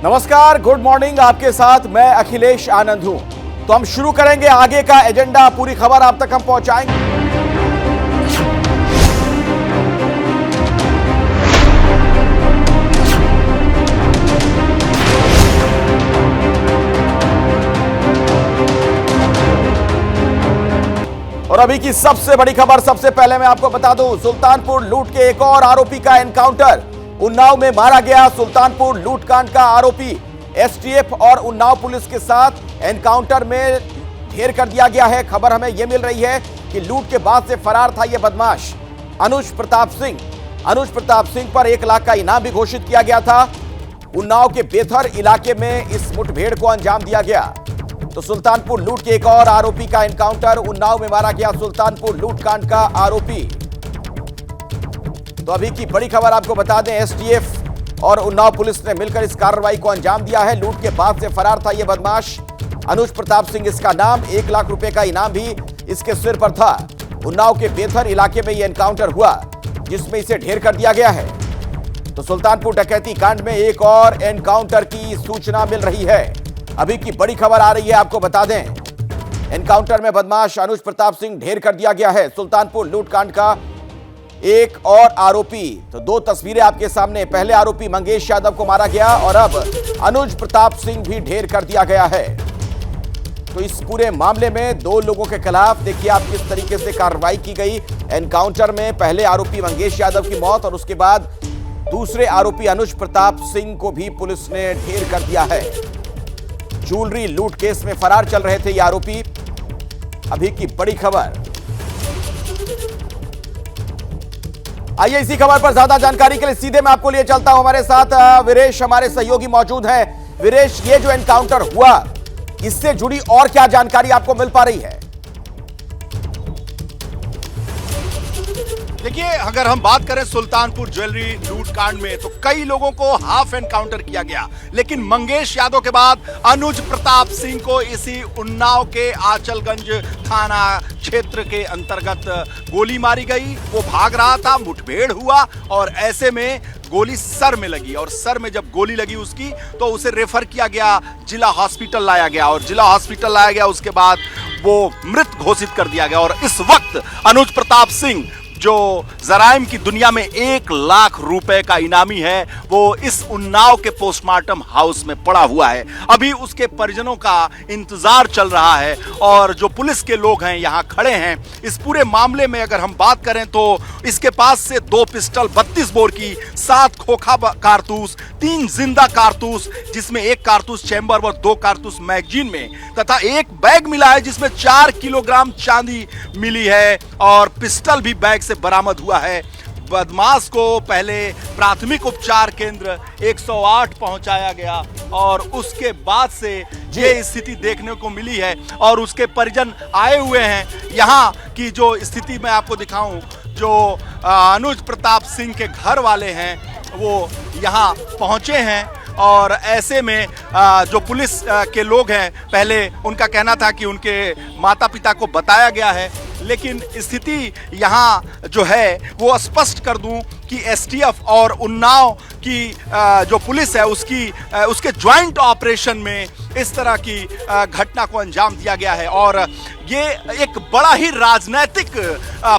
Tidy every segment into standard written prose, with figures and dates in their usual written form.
नमस्कार, good morning. आपके साथ मैं अखिलेश आनंद हूं। तो हम शुरू करेंगे आगे का एजेंडा। पूरी खबर आप तक हम पहुंचाएंगे। और अभी की सबसे बड़ी खबर सबसे पहले मैं आपको बता दूं, सुल्तानपुर लूट के एक और आरोपी का एनकाउंटर। उन्नाव में मारा गया सुल्तानपुर लूटकांड का आरोपी। एसटीएफ और उन्नाव पुलिस के साथ एनकाउंटर में ढेर कर दिया गया है। खबर हमें यह मिल रही है कि लूट के बाद से फरार था यह बदमाश अनुज प्रताप सिंह। अनुज प्रताप सिंह पर 1 लाख का इनाम भी घोषित किया गया था। उन्नाव के बेथर इलाके में इस मुठभेड़ को अंजाम दिया गया। तो सुल्तानपुर लूट के एक और आरोपी का एनकाउंटर। उन्नाव में मारा गया सुल्तानपुर लूटकांड का आरोपी। तो अभी की बड़ी खबर आपको बता दें, एसटीएफ और उन्नाव पुलिस ने मिलकर इस कार्रवाई को अंजाम दिया है। लूट के बाद से फरार था यह बदमाश अनुज प्रताप सिंह, इसका नाम। 1 लाख रुपए का इनाम भी इसके सिर पर था। उन्नाव के बेथर इलाके में यह एनकाउंटर हुआ, जिसमें इसे ढेर कर दिया गया है। तो सुल्तानपुर डकैती कांड में एक और एनकाउंटर की सूचना मिल रही है। अभी की बड़ी खबर आ रही है, आपको बता दें, एनकाउंटर में बदमाश अनुज प्रताप सिंह ढेर कर दिया गया है। सुल्तानपुर लूटकांड का एक और आरोपी। तो 2 तस्वीरें आपके सामने। पहले आरोपी मंगेश यादव को मारा गया और अब अनुज प्रताप सिंह भी ढेर कर दिया गया है। तो इस पूरे मामले में 2 लोगों के खिलाफ देखिए आप किस तरीके से कार्रवाई की गई। एनकाउंटर में पहले आरोपी मंगेश यादव की मौत और उसके बाद दूसरे आरोपी अनुज प्रताप सिंह को भी पुलिस ने ढेर कर दिया है। ज्वेलरी लूट केस में फरार चल रहे थे ये आरोपी। अभी की बड़ी खबर। आइए इसी खबर पर ज्यादा जानकारी के लिए सीधे मैं आपको लिए चलता हूं। हमारे साथ वीरेश हमारे सहयोगी मौजूद हैं। वीरेश, ये जो एनकाउंटर हुआ, इससे जुड़ी और क्या जानकारी आपको मिल पा रही है? देखिए, अगर हम बात करें सुल्तानपुर ज्वेलरी लूट कांड में, तो कई लोगों को हाफ एनकाउंटर किया गया, लेकिन मंगेश यादव के बाद अनुज प्रताप सिंह को इसी उन्नाव के आंचलगंज थाना क्षेत्र के अंतर्गत गोली मारी गई। वो भाग रहा था, मुठभेड़ हुआ और ऐसे में गोली सर में लगी और सर में जब गोली लगी उसकी, तो उसे रेफर किया गया, जिला हॉस्पिटल लाया गया और जिला हॉस्पिटल लाया गया। उसके बाद वो मृत घोषित कर दिया गया और इस वक्त अनुज प्रताप सिंह, जो जराइम की दुनिया में 1 लाख रुपए का इनामी है, वो इस उन्नाव के पोस्टमार्टम हाउस में पड़ा हुआ है। अभी उसके परिजनों का इंतजार चल रहा है और जो पुलिस के लोग हैं यहाँ खड़े हैं। इस पूरे मामले में अगर हम बात करें तो इसके पास से 2 पिस्टल, 32 बोर की, 7 खोखा कारतूस, 3 जिंदा कारतूस, जिसमें 1 कारतूस चैम्बर व 2 कारतूस मैगजीन में, तथा 1 बैग मिला है जिसमें 4 किलोग्राम चांदी मिली है और पिस्टल भी बैग बरामद हुआ है। बदमाश को पहले प्राथमिक उपचार केंद्र 108 पहुंचाया गया और उसके बाद से ये स्थिति देखने को मिली है और उसके परिजन आए हुए हैं। यहाँ की जो स्थिति मैं आपको दिखाऊं, जो अनुज प्रताप सिंह के घर वाले हैं वो यहाँ पहुंचे हैं और ऐसे में जो पुलिस के लोग हैं, पहले उनका कहना था कि उनके माता पिता को बताया गया है, लेकिन स्थिति यहाँ जो है वो स्पष्ट कर दूं कि एसटीएफ और उन्नाव की जो पुलिस है उसके ज्वाइंट ऑपरेशन में इस तरह की घटना को अंजाम दिया गया है। और ये एक बड़ा ही राजनीतिक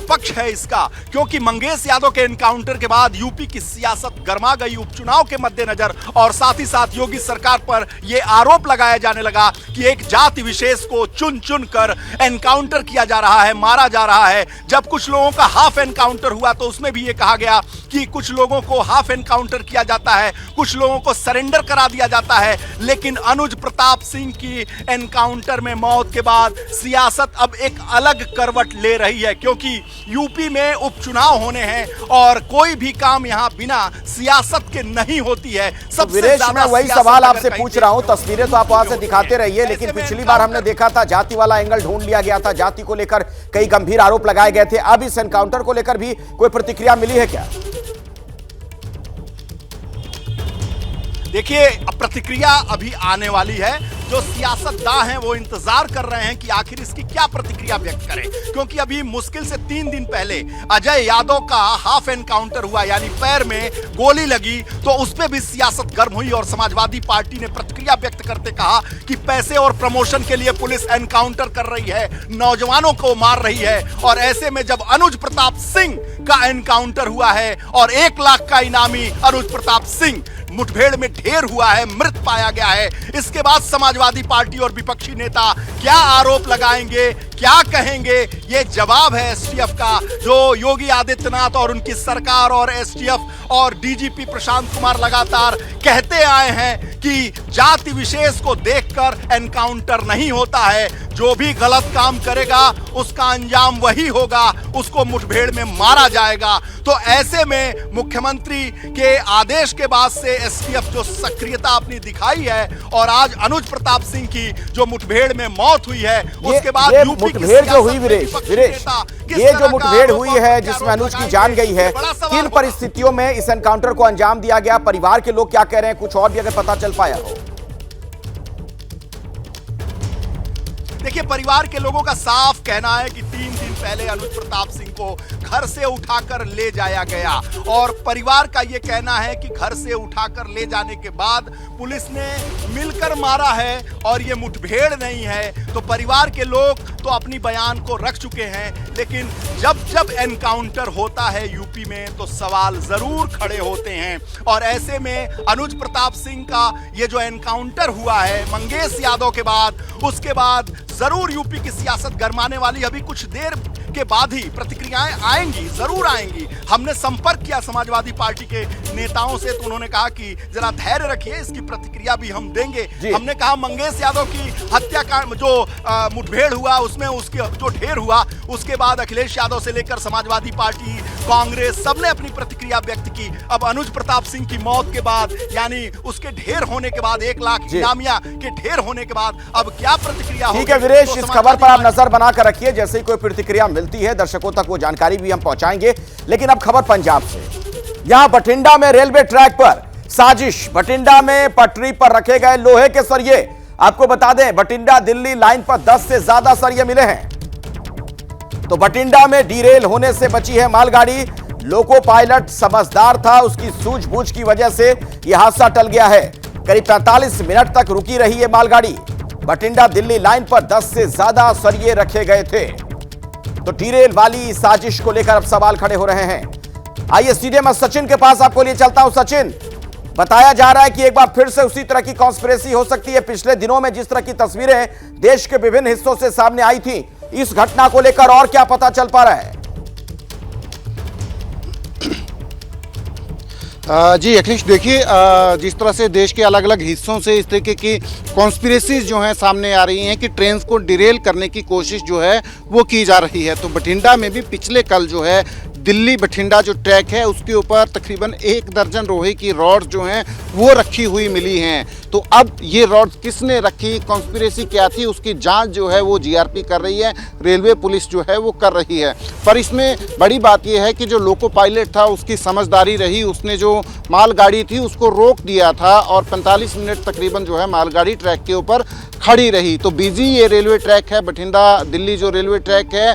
पक्ष है इसका, क्योंकि मंगेश यादव के एनकाउंटर के बाद यूपी की सियासत गर्मा गई उपचुनाव के मद्देनजर, और साथ ही साथ योगी सरकार पर यह आरोप लगाया जाने लगा कि एक जाति विशेष को चुन चुन कर एनकाउंटर किया जा रहा है, मारा जा रहा है। जब कुछ लोगों का हाफ एनकाउंटर हुआ तो उसमें भी ये कहा गया कि कुछ लोगों को हाफ एनकाउंटर किया जाता है, कुछ लोगों को सरेंडर करा दिया जाता है। लेकिन अनुज प्रताप सिंह की एनकाउंटर में मौत के बाद सियासत अब एक अलग करवट ले रही है, क्योंकि यूपी में उपचुनाव होने हैं और कोई भी काम यहां बिना सियासत के नहीं होती है। सबसे ज्यादा वही सवाल आपसे पूछ रहा हूं। तस्वीरें तो आप वहां से दिखाते रहिए, लेकिन पिछली बार हमने देखा था जाति वाला एंगल ढूंढ लिया गया था, जाति को लेकर कई गंभीर आरोप लगाए गए थे। अब इस एनकाउंटर को लेकर भी कोई प्रतिक्रिया मिली है क्या? देखिए, प्रतिक्रिया अभी आने वाली है। जो सियासतदान हैं वो इंतजार कर रहे हैं कि आखिर इसकी क्या प्रतिक्रिया व्यक्त करें, क्योंकि अभी मुश्किल से 3 दिन पहले अजय यादव का हाफ एनकाउंटर हुआ, यानी पैर में गोली लगी, तो उस पर भी सियासत गर्म हुई और समाजवादी पार्टी ने प्रतिक्रिया व्यक्त करते कहा कि पैसे और प्रमोशन के लिए पुलिस एनकाउंटर कर रही है, नौजवानों को मार रही है। और ऐसे में जब अनुज प्रताप सिंह का एनकाउंटर हुआ है और 1 लाख का इनामी अनुज प्रताप सिंह मुठभेड़ में ढेर हुआ है, मृत पाया गया है, इसके बाद समाजवादी पार्टी और विपक्षी नेता क्या आरोप लगाएंगे, क्या कहेंगे, ये जवाब है एसटीएफ का, जो योगी आदित्यनाथ और उनकी सरकार और एसटीएफ और डीजीपी प्रशांत कुमार लगातार कहते आए हैं कि जाति विशेष को देखकर एनकाउंटर नहीं होता है, जो भी गलत काम करेगा उसका अंजाम वही होगा, उसको मुठभेड़ में मारा जाएगा। तो ऐसे में मुख्यमंत्री के आदेश के बाद से एसटीएफ जो सक्रियता अपनी दिखाई है और आज अनुज प्रताप सिंह की जो मुठभेड़ में मौत हुई है उसके बाद मुठभेड़ जो हुई विरेश, ये जो मुठभेड़ हुई है जिसमें अनुज की जान गई है, किन परिस्थितियों में इस एनकाउंटर को अंजाम दिया गया, परिवार के लोग क्या कह रहे हैं, कुछ और भी अगर पता चल पाया हो? देखिए, परिवार के लोगों का साफ कहना है कि 3 दिन पहले अनुज प्रताप सिंह को घर से उठाकर ले जाया गया और परिवार का यह कहना है कि घर से उठाकर ले जाने के बाद पुलिस ने मिलकर मारा है और यह मुठभेड़ नहीं है। तो परिवार के लोग तो अपनी बयान को रख चुके हैं, लेकिन जब जब एनकाउंटर होता है यूपी में तो सवाल जरूर खड़े होते हैं। और ऐसे में अनुज प्रताप सिंह का ये जो एनकाउंटर हुआ है मंगेश यादव के बाद, उसके बाद जरूर यूपी की सियासत गरमाने वाली, अभी कुछ देर के बाद ही प्रतिक्रियाएं आएंगी, जरूर आएंगी। हमने संपर्क किया समाजवादी पार्टी के नेताओं से, तो उन्होंने कहा कि जरा धैर्य रखिए, इसकी प्रतिक्रिया भी हम देंगे। हमने कहा मंगेश यादव की हत्याकांड जो मुठभेड़ हुआ उसमें उसके जो ढेर हुआ, उसके बाद अखिलेश यादव से लेकर समाजवादी पार्टी, कांग्रेस, सबने अपनी प्रतिक्रिया व्यक्त की। अब अनुज प्रताप सिंह की मौत के बाद, यानी उसके ढेर होने के बाद, 1 लाख इनामिया के ढेर होने के बाद अब क्या प्रतिक्रिया होगी? ठीक है विरेश, इस खबर पर आप नजर बनाकर रखिए, जैसे ही कोई प्रतिक्रिया मिलती है दर्शकों तक वो जानकारी भी हम पहुंचाएंगे। लेकिन अब खबर पंजाब से, यहां बठिंडा में रेलवे ट्रैक पर साजिश, बठिंडा में पटरी पर रखे गए लोहे के सरिये। आपको बता दें, बठिंडा दिल्ली लाइन पर 10 से ज्यादा सरिये मिले हैं। तो बठिंडा में डीरेल होने से बची है मालगाड़ी। लोको पायलट समझदार था, उसकी सूझबूझ की वजह से यह हादसा टल गया है। करीब 45 मिनट तक रुकी रही है मालगाड़ी। बठिंडा दिल्ली लाइन पर 10 से ज्यादा सरिये रखे गए थे। तो डीरेल वाली साजिश को लेकर अब सवाल खड़े हो रहे हैं। आइए सीधे मैं सचिन के पास आपको लिए चलता हूं। सचिन, बताया जा रहा है कि एक बार फिर से उसी तरह की कॉन्स्पिरेसी हो सकती है। पिछले दिनों में जिस तरह की तस्वीरें देश के विभिन्न हिस्सों से सामने आई थी, इस घटना को लेकर और क्या पता चल पा रहा है? जी अखिलेश, देखिए जिस तरह से देश के अलग अलग हिस्सों से इस तरीके की कॉन्स्पिरेसीज जो हैं सामने आ रही हैं कि ट्रेन को डिरेल करने की कोशिश जो है वो की जा रही है। तो बठिंडा में भी पिछले कल जो है दिल्ली बठिंडा जो ट्रैक है उसके ऊपर तकरीबन 1 दर्जन लोहे की रॉड जो हैं वो रखी हुई मिली हैं। तो अब ये रॉड किसने रखी, कॉन्स्पिरेसी क्या थी, उसकी जांच जो है वो जीआरपी कर रही है, रेलवे पुलिस जो है वो कर रही है। पर इसमें बड़ी बात यह है कि जो लोको पायलट था उसकी समझदारी रही, उसने जो मालगाड़ी थी उसको रोक दिया था और 45 मिनट तकरीबन जो है मालगाड़ी ट्रैक के ऊपर खड़ी रही। तो बिजी ये रेलवे ट्रैक है, बठिंडा दिल्ली जो रेलवे ट्रैक है।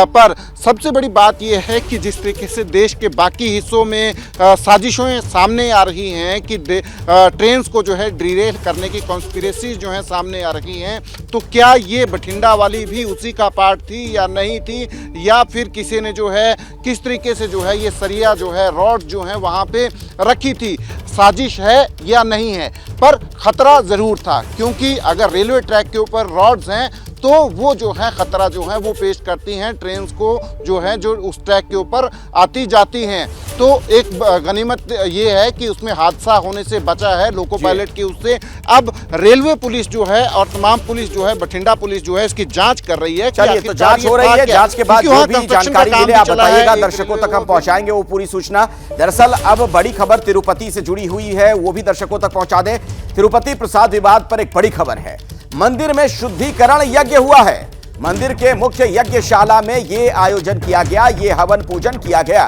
पर सबसे बड़ी बात यह है कि जिस तरीके से देश के बाकी हिस्सों में साजिशें सामने आ रही हैं कि ट्रेन्स को जो है डिरेल करने की कॉन्स्पिरेसी जो है सामने आ रही हैं, तो क्या ये बठिंडा वाली भी उसी का पार्ट थी या नहीं थी, या फिर किसी ने जो है किस तरीके से जो है ये सरिया जो है रॉड जो है वहाँ पे रखी थी, साजिश है या नहीं है। पर खतरा ज़रूर था, क्योंकि अगर रेलवे ट्रैक के ऊपर रॉड्स हैं तो वो जो है ख़तरा जो है वो पेश करती हैं ट्रेन को जो है जो उस ट्रैक के ऊपर आती जाती हैं। तो एक गनीमत ये है कि उसमें हादसा होने से बचा है लोको पायलट की उससे। अब रेलवे पुलिस जो है और तमाम पुलिस जो है, बठिंडा पुलिस जो है इसकी जांच कर रही है। चलिए, तो जांच हो रही है, जांच के बाद जो भी जानकारी मिले आप बताइएगा, दर्शकों तक हम पहुंचाएंगे वो पूरी सूचना। दरअसल अब बड़ी खबर तिरुपति से जुड़ी हुई है, वो भी दर्शकों तक पहुंचा दें। तिरुपति प्रसाद विवाद पर एक बड़ी खबर है। मंदिर में शुद्धिकरण यज्ञ हुआ है। मंदिर के मुख्य यज्ञशाला में यह आयोजन किया गया, ये हवन पूजन किया गया।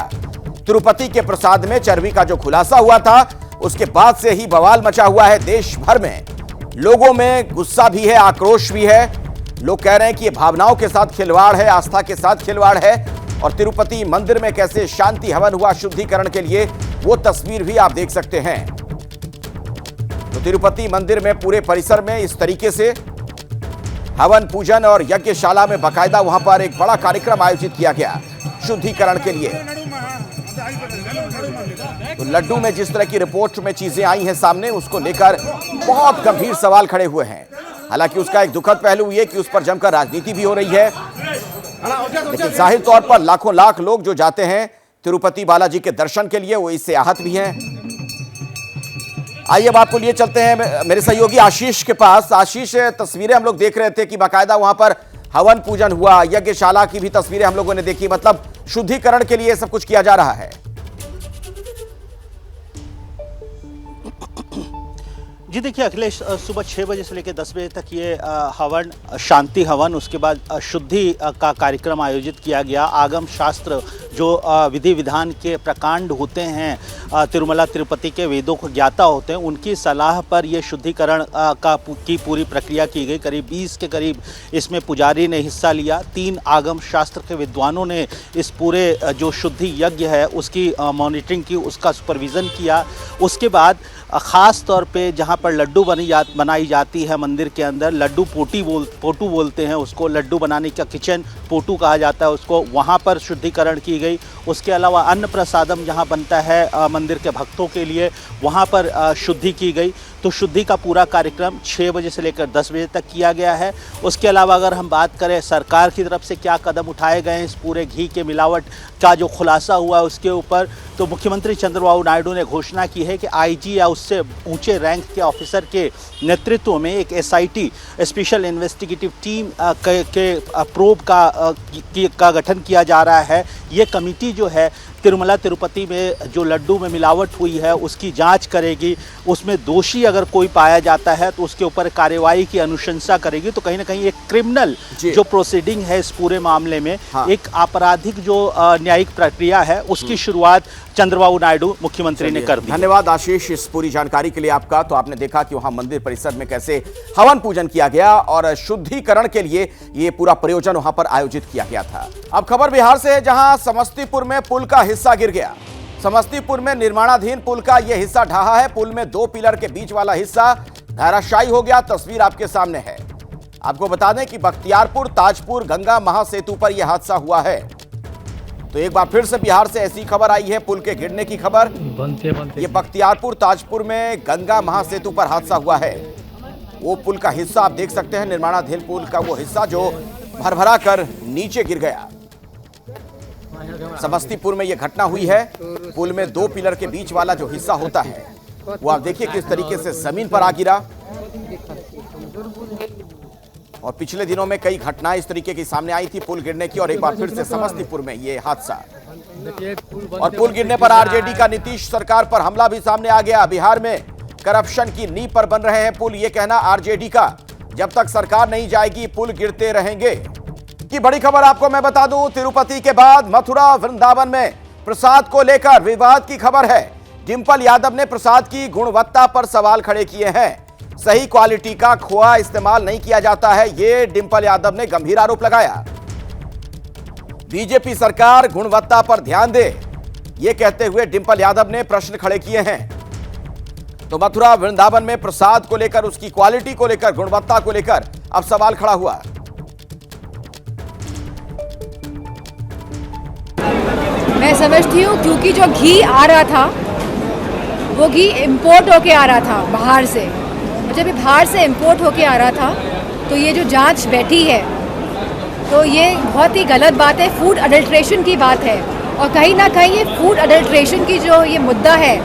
तिरुपति के प्रसाद में चर्बी का जो खुलासा हुआ था उसके बाद से ही बवाल मचा हुआ है देश भर में। लोगों में गुस्सा भी है, आक्रोश भी है। लोग कह रहे हैं कि ये भावनाओं के साथ खिलवाड़ है, आस्था के साथ खिलवाड़ है। और तिरुपति मंदिर में कैसे शांति हवन हुआ शुद्धिकरण के लिए, वो तस्वीर भी आप देख सकते हैं। तो तिरुपति मंदिर में पूरे परिसर में इस तरीके से हवन पूजन और यज्ञशाला में बाकायदा वहां पर एक बड़ा कार्यक्रम आयोजित किया गया शुद्धिकरण के लिए। तो लड्डू में जिस तरह की रिपोर्ट में चीजें आई हैं सामने, उसको लेकर बहुत गंभीर सवाल खड़े हुए हैं। हालांकि उसका एक दुखद पहलू ये कि उस पर जमकर राजनीति भी हो रही है, लेकिन जाहिर तौर पर लाखों लाख लोग जो जाते हैं तिरुपति बालाजी के दर्शन के लिए, वो इससे आहत भी हैं। आइए अब आपको लिए चलते हैं मेरे सहयोगी आशीष के पास। आशीष, तस्वीरें हम लोग देख रहे थे कि बाकायदा वहां पर हवन पूजन हुआ, यज्ञशाला की भी तस्वीरें हम लोगों ने देखी। मतलब शुद्धिकरण के लिए सब कुछ किया जा रहा है। जी देखिए अखिलेश, सुबह 6 बजे से लेकर 10 बजे तक ये हवन, शांति हवन, उसके बाद शुद्धि का कार्यक्रम आयोजित किया गया। आगम शास्त्र जो विधि विधान के प्रकांड होते हैं, तिरुमला तिरुपति के वेदों को ज्ञाता होते हैं, उनकी सलाह पर यह शुद्धिकरण की पूरी प्रक्रिया की गई। करीब 20 के करीब इसमें पुजारी ने हिस्सा लिया। 3 आगम शास्त्र के विद्वानों ने इस पूरे जो शुद्धि यज्ञ है उसकी मॉनिटरिंग की, उसका सुपरविज़न किया। उसके बाद ख़ास तौर पे जहाँ पर लड्डू बनाई जाती है मंदिर के अंदर, लड्डू पोटू बोलते हैं उसको, लड्डू बनाने का किचन पोटू कहा जाता है उसको, वहाँ पर शुद्धिकरण की गई। उसके अलावा अन्न प्रसादम जहाँ बनता है मंदिर के भक्तों के लिए, वहाँ पर शुद्धि की गई। तो शुद्धि का पूरा कार्यक्रम 6 बजे से लेकर 10 बजे तक किया गया है। उसके अलावा अगर हम बात करें सरकार की तरफ से क्या कदम उठाए गए हैं इस पूरे घी के मिलावट का जो खुलासा हुआ है उसके ऊपर, तो मुख्यमंत्री चंद्रबाबू नायडू ने घोषणा की है कि आईजी या उससे ऊंचे रैंक के ऑफिसर के नेतृत्व में एक एसआईटी, स्पेशल इन्वेस्टिगेटिव टीम के प्रोब का गठन किया जा रहा है। ये कमेटी जो है तिरुमला तिरुपति में जो लड्डू में मिलावट हुई है उसकी जांच करेगी। उसमें दोषी अगर कोई पाया जाता है तो उसके ऊपर कार्रवाई की अनुशंसा करेगी। तो कहीं ना कहीं एक क्रिमिनल जो प्रोसीडिंग है इस पूरे मामले में, एक आपराधिक जो न्यायिक प्रक्रिया है उसकी शुरुआत चंद्रबाबू नायडू मुख्यमंत्री ने कर दी। धन्यवाद आशीष इस पूरी जानकारी के लिए आपका। तो आपने देखा कि वहां मंदिर परिसर में कैसे हवन पूजन किया गया और शुद्धिकरण के लिए ये पूरा प्रयोजन वहां पर आयोजित किया गया था। अब खबर बिहार से है, जहां समस्तीपुर में पुल का हिस्सा गिर गया। समस्तीपुर में निर्माणाधीन पुल का यह हिस्सा ढहा है। पुल में 2 पिलर के बीच वाला हिस्सा धराशायी हो गया। तस्वीर आपके सामने है। आपको बता दें कि बख्तियारपुर ताजपुर गंगा महासेतु पर यह हादसा हुआ है। तो एक बार फिर से बिहार से ऐसी खबर आई है, पुल के गिरने की खबर। ये बख्तियारपुर ताजपुर में गंगा महासेतु पर हादसा हुआ है। वो पुल का हिस्सा आप देख सकते हैं, निर्माणाधीन पुल का वो हिस्सा जो भरभरा कर नीचे गिर गया। समस्तीपुर में यह घटना हुई है। पुल में 2 पिलर के बीच वाला जो हिस्सा होता है वो आप देखिए किस तरीके से जमीन पर आ गिरा। और पिछले दिनों में कई घटनाएं इस तरीके की सामने आई थी पुल गिरने की, और एक बार फिर से समस्तीपुर में ये हादसा। और पुल गिरने पर आरजेडी का नीतीश सरकार पर हमला भी सामने आ गया। बिहार में करप्शन की नींव पर बन रहे हैं पुल, ये कहना आरजेडी का। जब तक सरकार नहीं जाएगी पुल गिरते रहेंगे। की बड़ी खबर आपको मैं बता दूं, तिरुपति के बाद मथुरा वृंदावन में प्रसाद को लेकर विवाद की खबर है। डिंपल यादव ने प्रसाद की गुणवत्ता पर सवाल खड़े किए हैं। सही क्वालिटी का खोआ इस्तेमाल नहीं किया जाता है, यह डिंपल यादव ने गंभीर आरोप लगाया। बीजेपी सरकार गुणवत्ता पर ध्यान दे, यह कहते हुए डिंपल यादव ने प्रश्न खड़े किए हैं। तो मथुरा वृंदावन में प्रसाद को लेकर, उसकी क्वालिटी को लेकर, गुणवत्ता को लेकर अब सवाल खड़ा हुआ। मैं समझती हूँ क्योंकि जो घी आ रहा था वो घी इंपोर्ट होके आ रहा था बाहर से, और जब ये बाहर से इंपोर्ट होके आ रहा था तो ये जो जांच बैठी है तो ये बहुत ही गलत बात है, फूड अडल्ट्रेशन की बात है। और कहीं ना कहीं ये फूड अडल्ट्रेशन की जो ये मुद्दा है,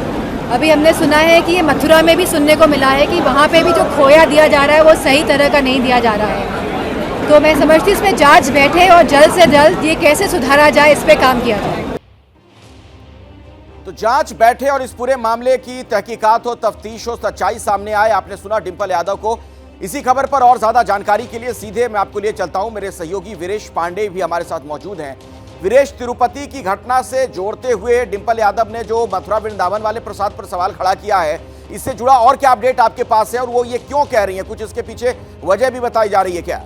अभी हमने सुना है कि ये मथुरा में भी सुनने को मिला है कि वहाँ पे भी जो खोया दिया जा रहा है वो सही तरह का नहीं दिया जा रहा है। तो मैं समझती हूँ इसमें जांच बैठे और जल्द से जल्द ये कैसे सुधारा जाए इस पर काम किया जाए। तो जांच बैठे और इस पूरे मामले की तहकीकात हो, तफ्तीश हो, सच्चाई सामने आए। आपने सुना डिंपल यादव को। इसी खबर पर और ज्यादा जानकारी के लिए सीधे मैं आपको लिए चलता हूं। मेरे सहयोगी वीरेश पांडे भी हमारे साथ मौजूद हैं। वीरेश, तिरुपति की घटना से जोड़ते हुए डिंपल यादव ने जो मथुरा वृंदावन वाले प्रसाद पर सवाल खड़ा किया है, इससे जुड़ा और क्या अपडेट आपके पास है और वो ये क्यों कह रही हैं, कुछ इसके पीछे वजह भी बताई जा रही है क्या?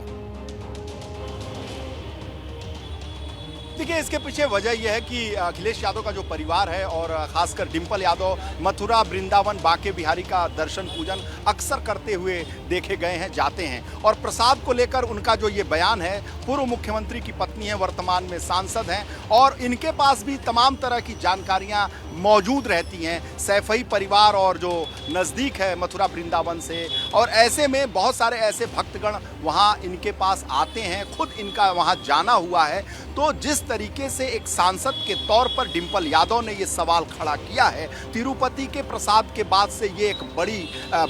देखिए, इसके पीछे वजह यह है कि अखिलेश यादव का जो परिवार है और खासकर डिंपल यादव मथुरा वृंदावन बांके बिहारी का दर्शन पूजन अक्सर करते हुए देखे गए हैं, जाते हैं। और प्रसाद को लेकर उनका जो ये बयान है, पूर्व मुख्यमंत्री की पत्नी है, वर्तमान में सांसद हैं और इनके पास भी तमाम तरह की जानकारियां मौजूद रहती हैं, सैफई परिवार और जो नज़दीक है मथुरा वृंदावन से। और ऐसे में बहुत सारे ऐसे भक्तगण वहाँ इनके पास आते हैं, खुद इनका वहाँ जाना हुआ है। तो जिस तरीके से एक सांसद के तौर पर डिंपल यादव ने ये सवाल खड़ा किया है, तिरुपति के प्रसाद के बाद से ये एक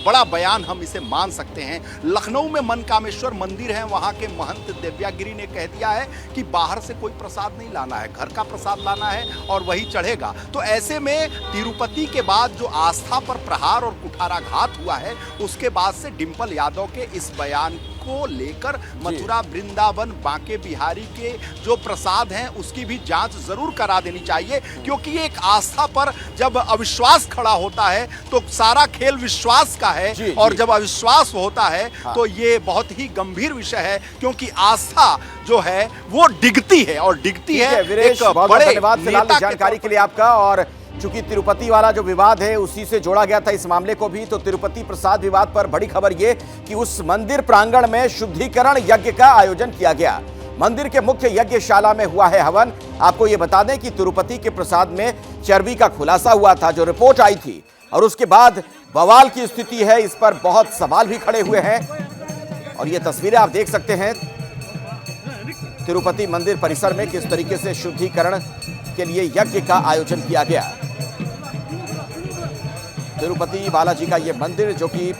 बड़ा बयान हम इसे मान सकते हैं। लखनऊ में मनकामेश्वर मंदिर है, वहाँ के महंत दिव्यागिरी ने कह दिया है कि बाहर से कोई प्रसाद नहीं लाना है, घर का प्रसाद लाना है और वही चढ़ेगा। तो ऐसे में तिरुपति के बाद जो आस्था पर प्रहार और कुठाराघात हुआ है, उसके बाद से डिंपल यादव के इस बयान को लेकर मथुरा वृंदावन बांके बिहारी के जो प्रसाद हैं उसकी भी जांच जरूर करा देनी चाहिए, क्योंकि एक आस्था पर जब अविश्वास खड़ा होता है तो सारा खेल विश्वास का है। और जब अविश्वास होता है तो ये बहुत ही गंभीर विषय है, क्योंकि आस्था जो है वो डिगती है और डिगती है। एक बड़े धन्यवाद फिलहाल जानकारी के लिए आपका। और चूंकि तिरुपति वाला जो विवाद है उसी से जोड़ा गया था इस मामले को भी, तो तिरुपति प्रसाद विवाद पर बड़ी खबर ये कि उस मंदिर प्रांगण में शुद्धिकरण यज्ञ का आयोजन किया गया। मंदिर के मुख्य यज्ञशाला में हुआ है हवन। आपको ये बता दें कि तिरुपति के प्रसाद में चर्बी का खुलासा हुआ था, जो रिपोर्ट आई थी, और उसके बाद बवाल की स्थिति है। इस पर बहुत सवाल भी खड़े हुए हैं और ये तस्वीरें आप देख सकते हैं तिरुपति मंदिर परिसर में किस तरीके से शुद्धिकरण के लिए यज्ञ का आयोजन किया गया। तिरुपति बालाजी का यह मंदिर जो कि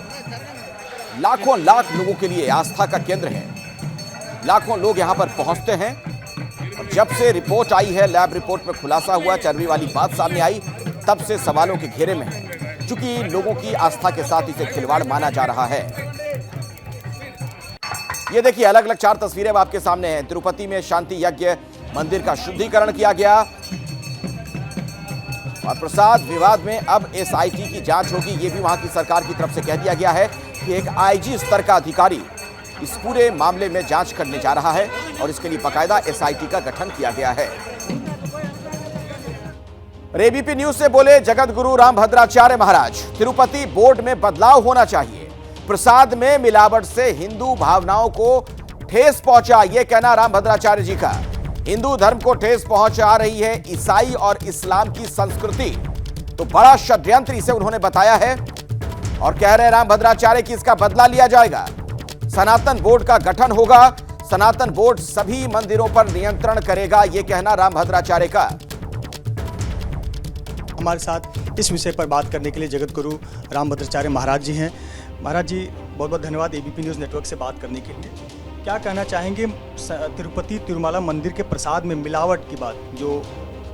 लाखों लाख लोगों के लिए आस्था का केंद्र है, लाखों लोग यहां पर पहुंचते हैं। और जब से रिपोर्ट आई है, लैब रिपोर्ट में खुलासा हुआ, चर्बी वाली बात सामने आई, तब से सवालों के घेरे में है, क्योंकि लोगों की आस्था के साथ इसे खिलवाड़ माना जा रहा है। ये देखिए, अलग अलग 4 तस्वीरें आपके सामने हैं। तिरुपति में शांति यज्ञ, मंदिर का शुद्धिकरण किया गया और प्रसाद विवाद में अब एसआईटी की जांच होगी। ये भी वहां की सरकार की तरफ से कह दिया गया है कि एक आईजी स्तर का अधिकारी इस पूरे मामले में जांच करने जा रहा है और इसके लिए बाकायदा एसआईटी का गठन किया गया है। एबीपी न्यूज से बोले जगत गुरु रामभद्राचार्य महाराज, तिरुपति बोर्ड में बदलाव होना चाहिए। प्रसाद में मिलावट से हिंदू भावनाओं को ठेस पहुंचा, यह कहना रामभद्राचार्य जी का। हिंदू धर्म को ठेस पहुंचा रही है ईसाई और इस्लाम की संस्कृति, तो बड़ा षड्यंत्र इसे उन्होंने बताया है और कह रहे हैं रामभद्राचार्य की इसका बदला लिया जाएगा। सनातन बोर्ड का गठन होगा, सनातन बोर्ड सभी मंदिरों पर नियंत्रण करेगा, यह कहना रामभद्राचार्य का। हमारे साथ इस विषय पर बात करने के लिए जगत गुरु रामभद्राचार्य महाराज जी हैं। महाराज जी, बहुत बहुत धन्यवाद एबीपी न्यूज़ नेटवर्क से बात करने के लिए। क्या कहना चाहेंगे तिरुपति तिरुमाला मंदिर के प्रसाद में मिलावट की बात, जो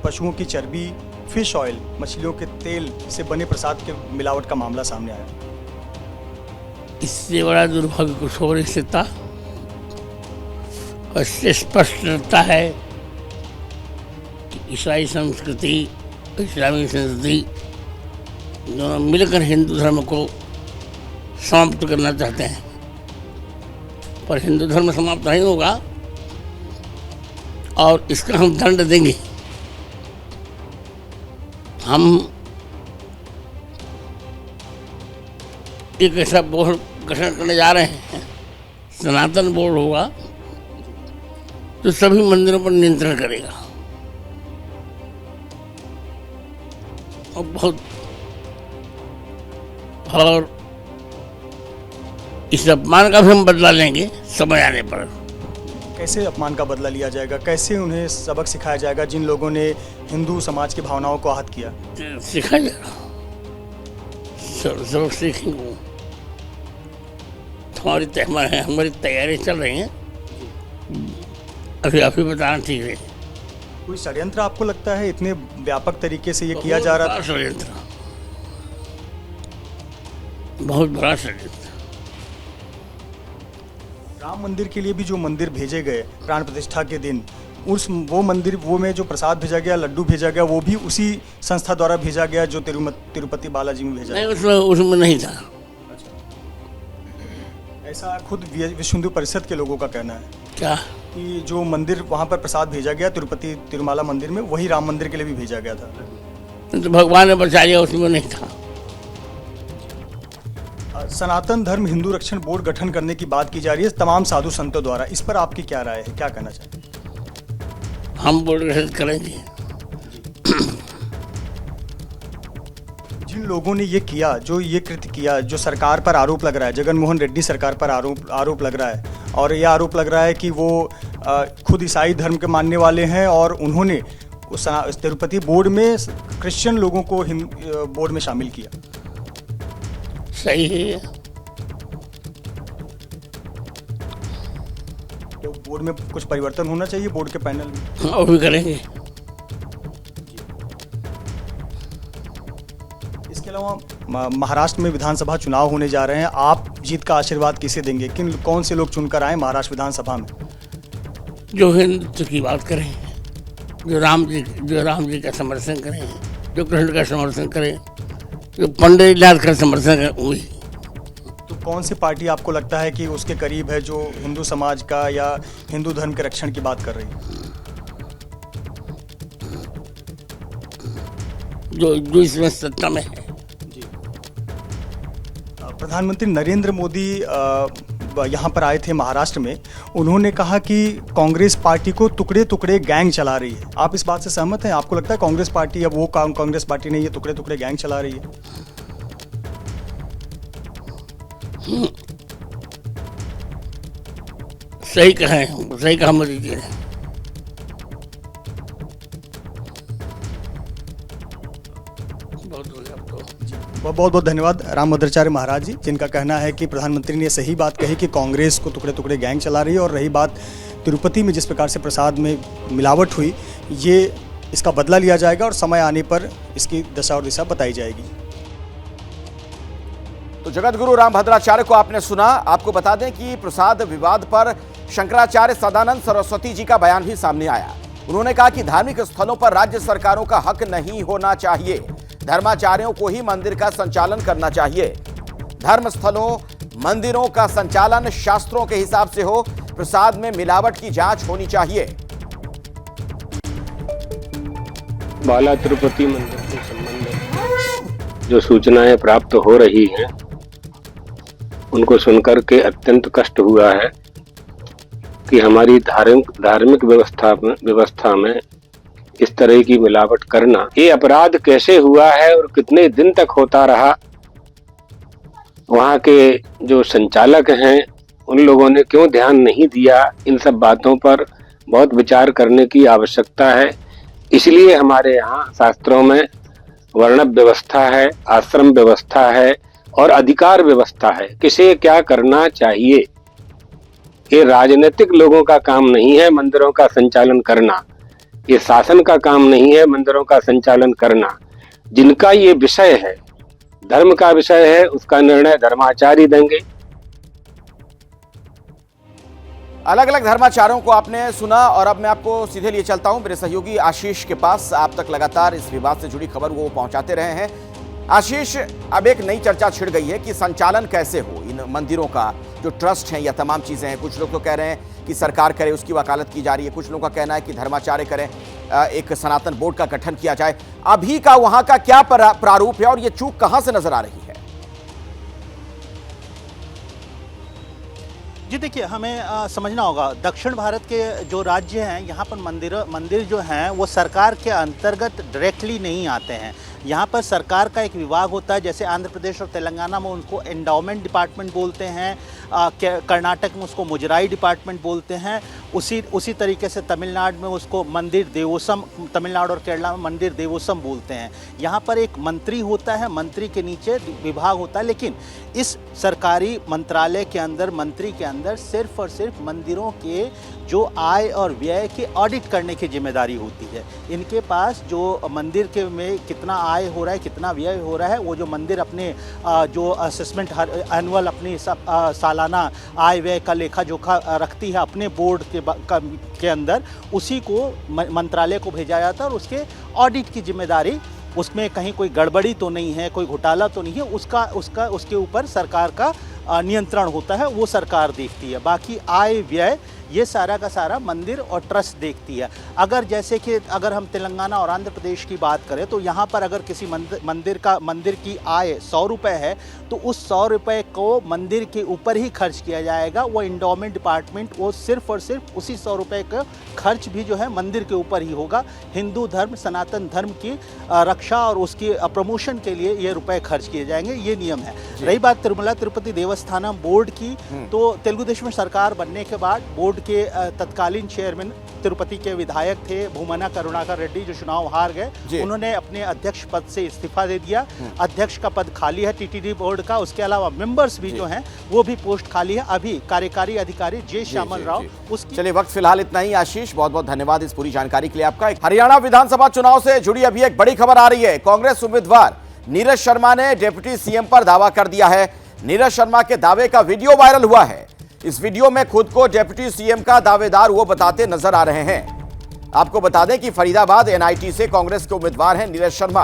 पशुओं की चर्बी, फिश ऑयल, मछलियों के तेल से बने प्रसाद के मिलावट का मामला सामने आया? इससे बड़ा दुर्भाग्य कुछ हो नहीं सकता। और इससे स्पष्ट रहता है कि ईसाई संस्कृति, इस्लामी संस्कृति दोनों मिलकर हिंदू धर्म को समाप्त करना चाहते हैं, पर हिंदू धर्म समाप्त नहीं होगा और इसका हम दंड देंगे। हम एक ऐसा बोर्ड गठन करने जा रहे हैं, सनातन बोर्ड होगा, तो सभी मंदिरों पर नियंत्रण करेगा और इस अपमान का भी हम बदला लेंगे समय आने पर। कैसे अपमान का बदला लिया जाएगा? कैसे उन्हें सबक सिखाया जाएगा जिन लोगों ने हिंदू समाज की भावनाओं को आहत किया? सिखाया जाएगा, सबक सीखेंगे। हमारी तैयारी चल रही है, अभी बताना ठीक है। कोई षड्यंत्र आपको लगता है इतने व्यापक तरीके से ये किया जा रहा था? षड्यंत्र, बहुत बड़ा षड्यंत्र। राम मंदिर के लिए भी जो मंदिर भेजे गए प्राण प्रतिष्ठा के दिन, उस वो मंदिर वो में जो प्रसाद भेजा गया, लड्डू भेजा गया, वो भी उसी संस्था द्वारा भेजा गया जो तिरुपति बालाजी में भेजा नहीं, गया? उसमें नहीं था। ऐसा खुद विश्व हिंदू परिषद के लोगों का कहना है क्या? कि जो मंदिर वहाँ पर प्रसाद भेजा गया तिरुपति तिरुमाला मंदिर में, वही राम मंदिर के लिए भी भेजा गया था। तो भगवान ने बचाया, उसमें नहीं था। सनातन धर्म हिंदू रक्षण बोर्ड गठन करने की बात की जा रही है तमाम साधु संतों द्वारा, इस पर आपकी क्या राय है, क्या कहना चाहिए? हम बोर्ड गठन करेंगे। जिन लोगों ने ये किया, जो ये कृत्य किया, जो सरकार पर आरोप लग रहा है, जगनमोहन रेड्डी सरकार पर आरोप लग रहा है, और ये आरोप लग रहा है कि वो खुद ईसाई धर्म के मानने वाले हैं और उन्होंने उस तिरुपति बोर्ड में क्रिश्चियन लोगों को बोर्ड में शामिल किया। सही है। तो बोर्ड में कुछ परिवर्तन होना चाहिए, बोर्ड के पैनल में। और भी करेंगे। इसके अलावा महाराष्ट्र में विधानसभा चुनाव होने जा रहे हैं, आप जीत का आशीर्वाद किसे देंगे? कौन से लोग चुनकर आए महाराष्ट्र विधानसभा में? जो हिंदुत्व की बात करें, जो राम जी का समर्थन करें, जो कृष्ण का समर्थन करें, जो पंडित लाल का समर्थन करें, वही। तो कौन सी पार्टी आपको लगता है कि उसके करीब है, जो हिंदू समाज का या हिंदू धर्म के रक्षण की बात कर रही है? जो इसमें सत्ता में है। जी। प्रधानमंत्री नरेंद्र मोदी यहाँ पर आए थे महाराष्ट्र में, उन्होंने कहा कि कांग्रेस पार्टी को टुकड़े टुकड़े गैंग चला रही है। आप इस बात से सहमत हैं? आपको लगता है कांग्रेस पार्टी या वो कांग्रेस पार्टी ने ये टुकड़े टुकड़े गैंग चला रही है? सही कहा मोदी जी ने। बहुत बहुत धन्यवाद रामभद्राचार्य महाराज जी, जिनका कहना है कि प्रधानमंत्री ने सही बात कही कि कांग्रेस को टुकड़े टुकड़े गैंग चला रही है। और रही बात तिरुपति में जिस प्रकार से प्रसाद में मिलावट हुई, ये इसका बदला लिया जाएगा और समय आने पर इसकी दशा और दिशा बताई जाएगी। तो जगत गुरु रामभद्राचार्य को आपने सुना। आपको बता दें कि प्रसाद विवाद पर शंकराचार्य सदानंद सरस्वती जी का बयान भी सामने आया। उन्होंने कहा कि धार्मिक स्थलों पर राज्य सरकारों का हक नहीं होना चाहिए, धर्माचार्यों को ही मंदिर का संचालन करना चाहिए। धर्म स्थलों मंदिरों का संचालन शास्त्रों के हिसाब से हो, प्रसाद में मिलावट की जांच होनी चाहिए। बाला तिरुपति मंदिर के संबंध में जो सूचनाएं प्राप्त हो रही हैं, उनको सुनकर के अत्यंत कष्ट हुआ है कि हमारी धार्मिक व्यवस्था में इस तरह की मिलावट करना, ये अपराध कैसे हुआ है और कितने दिन तक होता रहा। वहाँ के जो संचालक हैं, उन लोगों ने क्यों ध्यान नहीं दिया, इन सब बातों पर बहुत विचार करने की आवश्यकता है। इसलिए हमारे यहाँ शास्त्रों में वर्ण व्यवस्था है, आश्रम व्यवस्था है और अधिकार व्यवस्था है, किसे क्या करना चाहिए। ये राजनीतिक लोगों का काम नहीं है मंदिरों का संचालन करना, ये शासन का काम नहीं है मंदिरों का संचालन करना। जिनका ये विषय है, धर्म का विषय है, उसका निर्णय धर्माचार्य देंगे। अलग अलग धर्माचार्यों को आपने सुना और अब मैं आपको सीधे लिए चलता हूं मेरे सहयोगी आशीष के पास। आप तक लगातार इस विवाद से जुड़ी खबर वो पहुंचाते रहे हैं। आशीष, अब एक नई चर्चा छिड़ गई है कि संचालन कैसे हो इन मंदिरों का, जो ट्रस्ट हैं या तमाम चीजें हैं। कुछ लोग तो कह रहे हैं कि सरकार करे, उसकी वकालत की जा रही है। कुछ लोगों का कहना है कि धर्माचार्य करें, एक सनातन बोर्ड का गठन किया जाए। अभी का वहां का क्या प्रारूप है और ये चूक कहां से नजर आ रही है? जी देखिए, हमें समझना होगा, दक्षिण भारत के जो राज्य हैं, यहाँ पर मंदिर जो हैं वो सरकार के अंतर्गत डायरेक्टली नहीं आते हैं। यहाँ पर सरकार का एक विभाग होता है, जैसे आंध्र प्रदेश और तेलंगाना में उनको एंडाउमेंट डिपार्टमेंट बोलते हैं, कर्नाटक में उसको मुजराई डिपार्टमेंट बोलते हैं, उसी तरीके से तमिलनाडु में उसको मंदिर देवोसम, तमिलनाडु और केरला में मंदिर देवोसम बोलते हैं। यहाँ पर एक मंत्री होता है, मंत्री के नीचे विभाग होता है, लेकिन इस सरकारी मंत्रालय के अंदर, मंत्री के अंदर सिर्फ और सिर्फ मंदिरों के जो आय और व्यय के ऑडिट करने की जिम्मेदारी होती है। इनके पास जो मंदिर के में कितना आय हो रहा है, कितना व्यय हो रहा है, वो जो मंदिर अपने जो असेसमेंट एनुअल अपनी सालाना आय व्यय का लेखा जोखा रखती है अपने बोर्ड के अंदर, उसी को मंत्रालय को भेजा जाता है और उसके ऑडिट की जिम्मेदारी, उसमें कहीं कोई गड़बड़ी तो नहीं है, कोई घोटाला तो नहीं है, उसके ऊपर सरकार का नियंत्रण होता है, वो सरकार देखती है। बाकी आय व्यय ये सारा का सारा मंदिर और ट्रस्ट देखती है। अगर जैसे कि अगर हम तेलंगाना और आंध्र प्रदेश की बात करें तो यहाँ पर अगर किसी मंदिर की आय 100 रुपये है तो उस 100 रुपये को मंदिर के ऊपर ही खर्च किया जाएगा। वो इंडोमेंट डिपार्टमेंट वो सिर्फ और सिर्फ उसी 100 रुपये का खर्च भी जो है मंदिर के ऊपर ही होगा। हिंदू धर्म, सनातन धर्म की रक्षा और उसकी प्रमोशन के लिए ये रुपए खर्च किए जाएंगे, ये नियम है। रही बात तिरुमला तिरुपति देवस्थानम बोर्ड की, तो तेलुगु देशम सरकार बनने के बाद बोर्ड के तत्कालीन चेयरमैन तिरुपति के विधायक थे भूमना करुणाकर रेड्डी, जो चुनाव हार गए, उन्होंने अपने अध्यक्ष पद से इस्तीफा दे दिया। अध्यक्ष का पद खाली है टीटीडी बोर्ड का, उसके अलावा मेंबर्स भी जो हैं वो भी पोस्ट खाली है। अभी कार्यकारी अधिकारी जे श्यामल राव उसकी। चलिए, वक्त फिलहाल इतना ही। आशीष, बहुत बहुत धन्यवाद इस पूरी जानकारी के लिए आपका। हरियाणा विधानसभा चुनाव से जुड़ी अभी एक बड़ी खबर आ रही है। कांग्रेस उम्मीदवार नीरज शर्मा ने डिप्टी सीएम पर दावा कर दिया है। नीरज शर्मा के दावे का वीडियो वायरल हुआ है। इस वीडियो में खुद को डिप्टी सीएम का दावेदार वो बताते नजर आ रहे हैं। आपको बता दें कि फरीदाबाद एनआईटी से कांग्रेस के उम्मीदवार हैं नीरज शर्मा।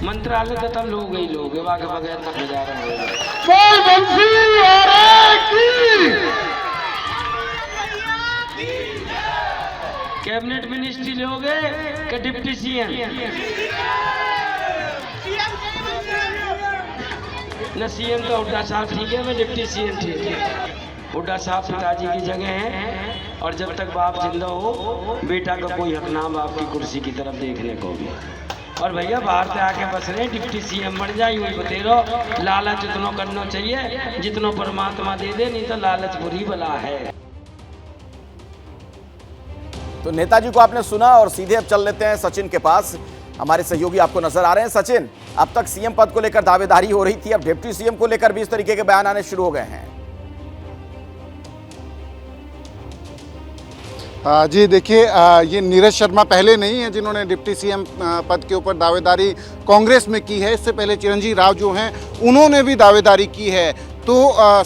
मंत्रालय खत्म लोग ही लोग वाके बगैर तक गुजारा होगा। कैबिनेट मिनिस्ट्री लोगे कि डिप्टी सीएम? न सीएम तो हुड्डा साहब ठीक है, मैं डिप्टी सीएम ठीक है। हुड्डा साहब पिताजी की जगह है और जब तक बाप जिंदा हो बेटा का कोई हक ना बाप की कुर्सी की तरफ देखने को भी। और भैया बाहर से आके बस रहे डिप्टी सीएम बन जाए, यूँ बतेरो लालच उतना करना चाहिए जितना परमात्मा दे दे, नहीं तो लालच बुरी बला है। तो नेताजी को आपने सुना और सीधे अब चल लेते हैं सचिन के पास। हमारे सहयोगी आपको नजर आ रहे हैं। सचिन, अब तक सीएम पद को लेकर दावेदारी हो रही थी, अब डिप्टी सीएम को लेकर भी इस तरीके के बयान आने शुरू हो गए हैं। जी देखिए, ये नीरज शर्मा पहले नहीं है जिन्होंने डिप्टी सीएम पद के ऊपर दावेदारी कांग्रेस में की है। इससे पहले चिरंजीव राव जो हैं उन्होंने भी दावेदारी की है। तो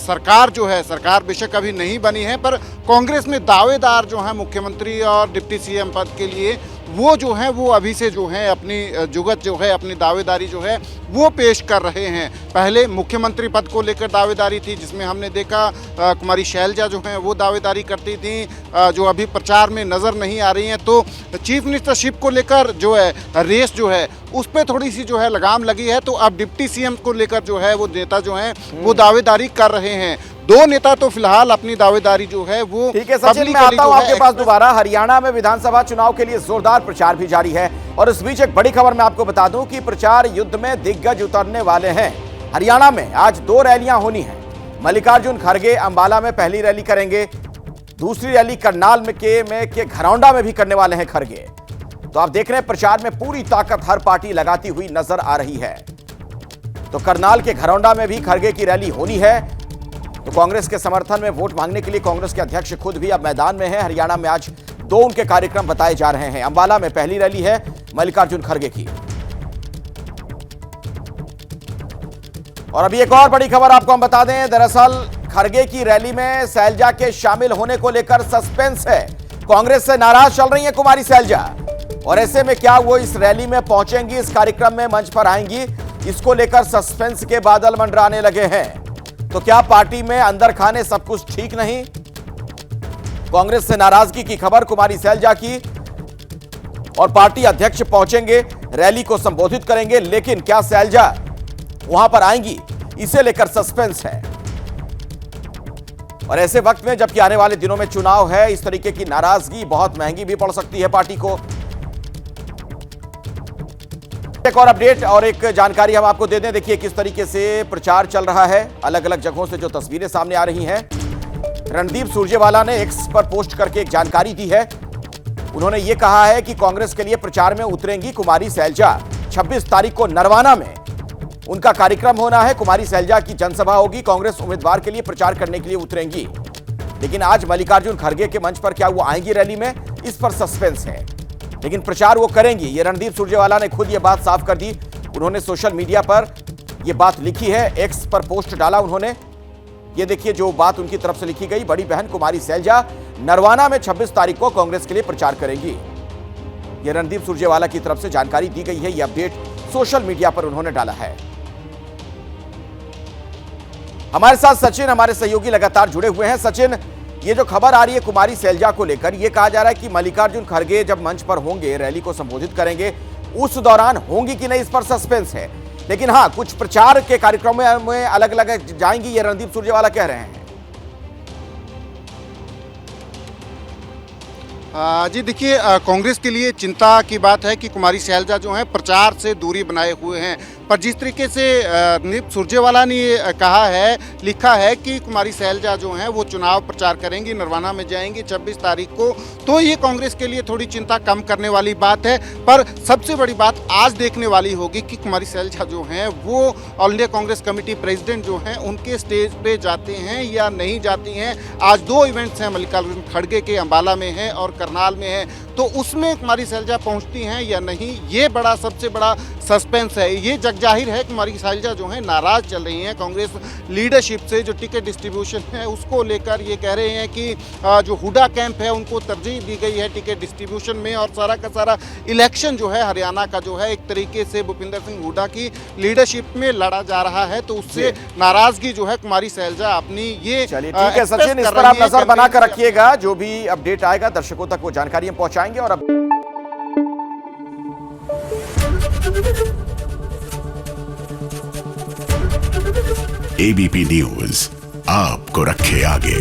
सरकार जो है, सरकार बेशक अभी नहीं बनी है, पर कांग्रेस में दावेदार जो हैं मुख्यमंत्री और डिप्टी सीएम पद के लिए, वो जो हैं वो अभी से जो है अपनी जुगत जो है, अपनी दावेदारी जो है वो पेश कर रहे हैं। पहले मुख्यमंत्री पद को लेकर दावेदारी थी, जिसमें हमने देखा कुमारी शैलजा जो हैं वो दावेदारी करती थी, जो अभी प्रचार में नज़र नहीं आ रही हैं। तो चीफ मिनिस्टरशिप को लेकर जो है रेस जो है उस पर थोड़ी सी जो है लगाम लगी है। तो अब डिप्टी सीएम को लेकर जो है वो नेता जो हैं वो दावेदारी कर रहे हैं। दो नेता तो फिलहाल अपनी दावेदारी जो है वो। ठीक है सचिन, मैं आता हूं आपके पास दोबारा। हरियाणा में विधानसभा चुनाव के लिए जोरदार प्रचार भी जारी है और इस बीच एक बड़ी खबर मैं आपको बता दूं कि प्रचार युद्ध में दिग्गज उतरने वाले हैं। हरियाणा में आज 2 रैलियां होनी हैं। मल्लिकार्जुन खड़गे अंबाला में पहली रैली करेंगे, दूसरी रैली करनाल के घरौंडा में भी करने वाले हैं खड़गे। तो आप देख रहे हैं प्रचार में पूरी ताकत हर पार्टी लगाती हुई नजर आ रही है। तो करनाल के घरौंडा में भी खड़गे की रैली होनी है। तो कांग्रेस के समर्थन में वोट मांगने के लिए कांग्रेस के अध्यक्ष खुद भी अब मैदान में हैं। हरियाणा में आज 2 उनके कार्यक्रम बताए जा रहे हैं। अंबाला में पहली रैली है मल्लिकार्जुन खड़गे की। और अभी एक और बड़ी खबर आपको हम बता दें। दरअसल खड़गे की रैली में शैलजा के शामिल होने को लेकर सस्पेंस है। कांग्रेस से नाराज चल रही है कुमारी शैलजा, और ऐसे में क्या वो इस रैली में पहुंचेंगी, इस कार्यक्रम में मंच पर आएंगी, इसको लेकर सस्पेंस के बादल मंडराने लगे हैं। तो क्या पार्टी में अंदर खाने सब कुछ ठीक नहीं? कांग्रेस से नाराजगी की खबर कुमारी शैलजा की, और पार्टी अध्यक्ष पहुंचेंगे, रैली को संबोधित करेंगे, लेकिन क्या शैलजा वहां पर आएंगी, इसे लेकर सस्पेंस है। और ऐसे वक्त में जबकि आने वाले दिनों में चुनाव है, इस तरीके की नाराजगी बहुत महंगी भी पड़ सकती है पार्टी को। एक और अपडेट और एक जानकारी हम आपको दे दें। देखिए किस तरीके से प्रचार चल रहा है, अलग अलग जगहों से जो तस्वीरें सामने आ रही हैं। रणदीप सुरजेवाला ने एक्स पर पोस्ट करके एक जानकारी दी है। उन्होंने ये कहा है कि कांग्रेस के लिए प्रचार में उतरेंगी कुमारी शैलजा। 26 तारीख को नरवाना में उनका कार्यक्रम होना है। कुमारी शैलजा की जनसभा होगी, कांग्रेस उम्मीदवार के लिए प्रचार करने के लिए उतरेंगी। लेकिन आज मल्लिकार्जुन खड़गे के मंच पर क्या वो आएंगी रैली में, इस पर सस्पेंस है। लेकिन प्रचार वो करेंगी, ये रणदीप सुरजेवाला ने खुद ये बात साफ कर दी। उन्होंने सोशल मीडिया पर ये बात लिखी है, एक्स पर पोस्ट डाला उन्होंने। ये देखिए जो बात उनकी तरफ से लिखी गई, बड़ी बहन कुमारी सैलजा नरवाना में 26 तारीख को कांग्रेस के लिए प्रचार करेंगी। ये रणदीप सुरजेवाला की तरफ से जानकारी दी गई है, ये अपडेट सोशल मीडिया पर उन्होंने डाला है। हमारे साथ सचिन, हमारे सहयोगी लगातार जुड़े हुए हैं। सचिन, ये जो खबर आ रही है कुमारी सैलजा को लेकर, ये कहा जा रहा है कि मल्लिकार्जुन खड़गे जब मंच पर होंगे, रैली को संबोधित करेंगे, उस दौरान होंगी कि नहीं, इस पर सस्पेंस है। लेकिन हाँ, कुछ प्रचार के कार्यक्रमों में अलग अलग जाएंगी, ये रणदीप सुरजेवाला कह रहे हैं। जी देखिए, कांग्रेस के लिए चिंता की बात है कि कुमारी सैलजा जो हैं प्रचार से दूरी बनाए हुए हैं। पर जिस तरीके से रणदीप सुरजेवाला ने कहा है, लिखा है कि कुमारी सैलजा जो हैं वो चुनाव प्रचार करेंगी, नरवाना में जाएंगी 26 तारीख को, तो ये कांग्रेस के लिए थोड़ी चिंता कम करने वाली बात है। पर सबसे बड़ी बात आज देखने वाली होगी कि कुमारी सैलजा जो हैं वो all India Congress committee president जो हैं उनके स्टेज पे जाते हैं या नहीं जाती हैं। आज 2 इवेंट्स हैं, मल्लिकार्जुन खड़गे के अंबाला में है और करनाल में है, तो उसमें कुमारी सैलजा पहुंचती हैं या नहीं, ये बड़ा सबसे बड़ा सस्पेंस है। ये जग जाहिर है कुमारी सैलजा जो है नाराज चल रही हैं कांग्रेस लीडरशिप से, जो टिकट डिस्ट्रीब्यूशन है उसको लेकर ये कह रहे हैं कि जो हुडा कैंप है उनको तरजीह दी गई है टिकट डिस्ट्रीब्यूशन में, और सारा का सारा इलेक्शन जो है हरियाणा का जो है एक तरीके से भूपिंदर सिंह हुडा की लीडरशिप में लड़ा जा रहा है, तो उससे नाराजगी जो है कुमारी सैलजा अपनी ये चलिए ठीक है सचिन, इस पर आप नजर बनाकर रखिएगा, जो भी अपडेट आएगा दर्शकों तक वो जानकारी हम पहुंचाएंगे। और अब एबीपी न्यूज आपको रखे आगे।